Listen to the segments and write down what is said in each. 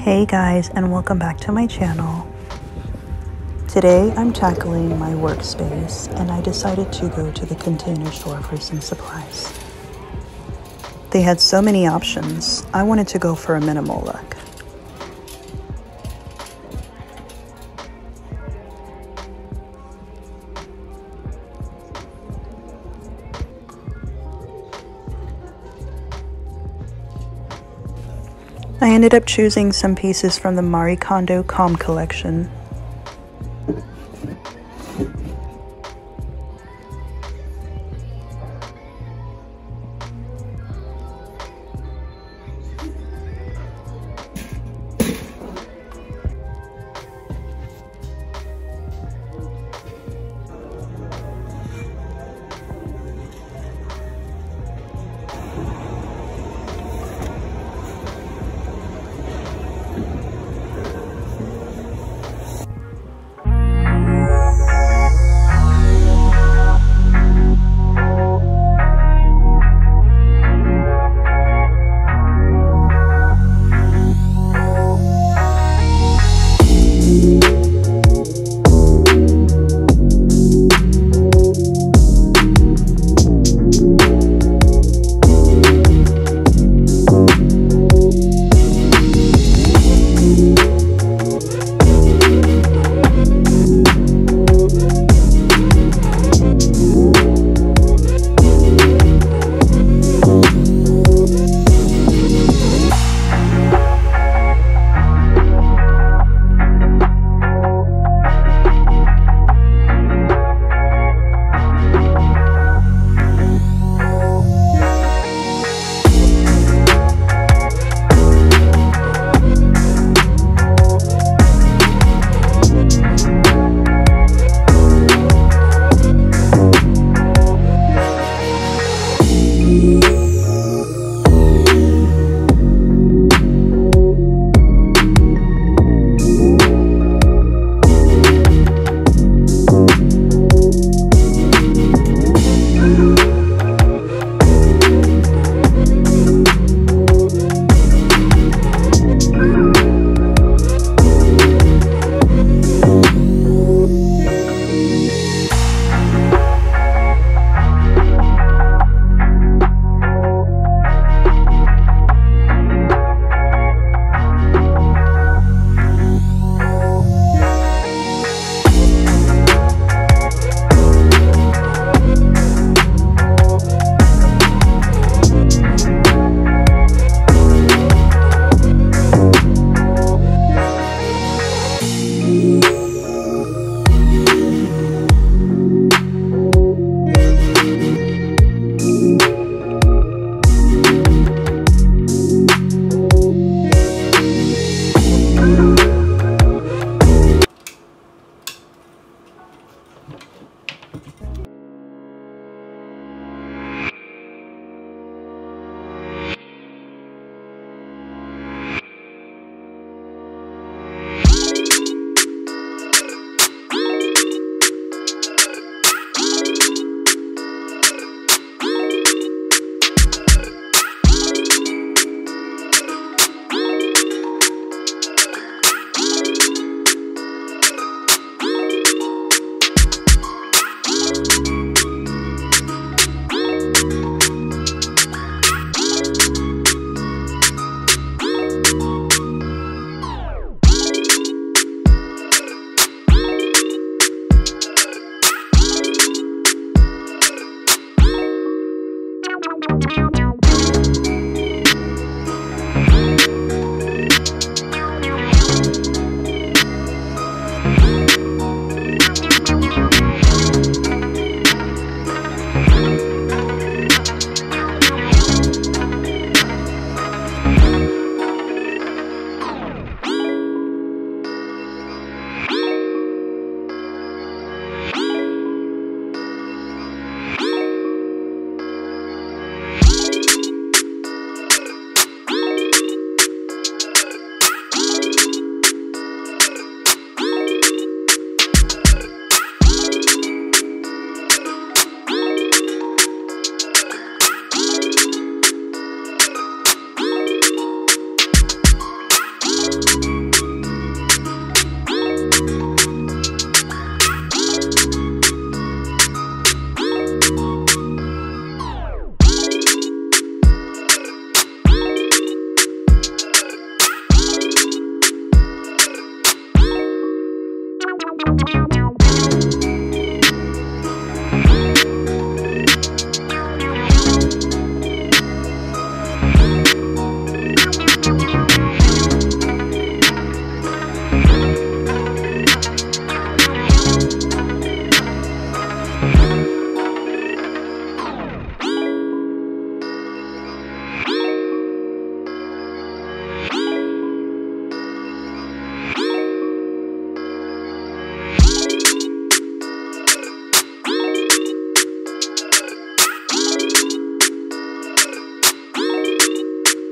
Hey guys, and welcome back to my channel. Today I'm tackling my workspace and I decided to go to the Container Store for some supplies. They had so many options, I wanted to go for a minimal look. I ended up choosing some pieces from the Marie Kondo Calm collection.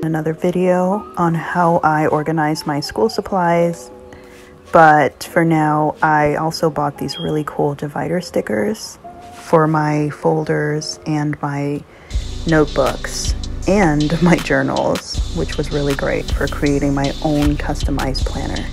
Another video on how I organize my school supplies, but for now I also bought these really cool divider stickers for my folders and my notebooks and my journals, which was really great for creating my own customized planner.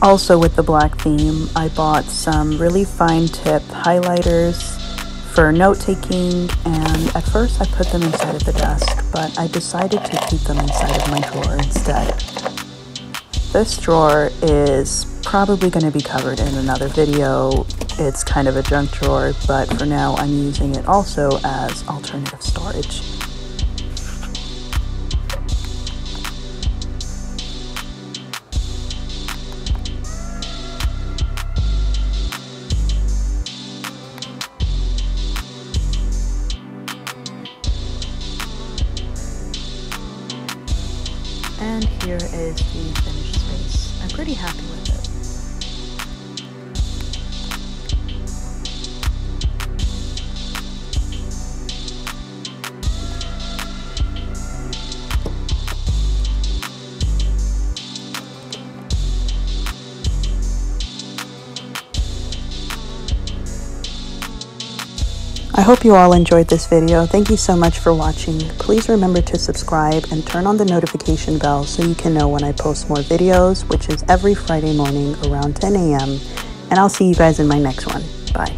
Also with the black theme, I bought some really fine tip highlighters for note-taking, and at first I put them inside of the desk, but I decided to keep them inside of my drawer instead. This drawer is probably going to be covered in another video. It's kind of a junk drawer, but for now I'm using it also as alternative storage. And here is the finished space. I'm pretty happy with it. I hope you all enjoyed this video. Thank you so much for watching. Please remember to subscribe and turn on the notification bell so you can know when I post more videos, which is every Friday morning around 10 a.m. And I'll see you guys in my next one. Bye.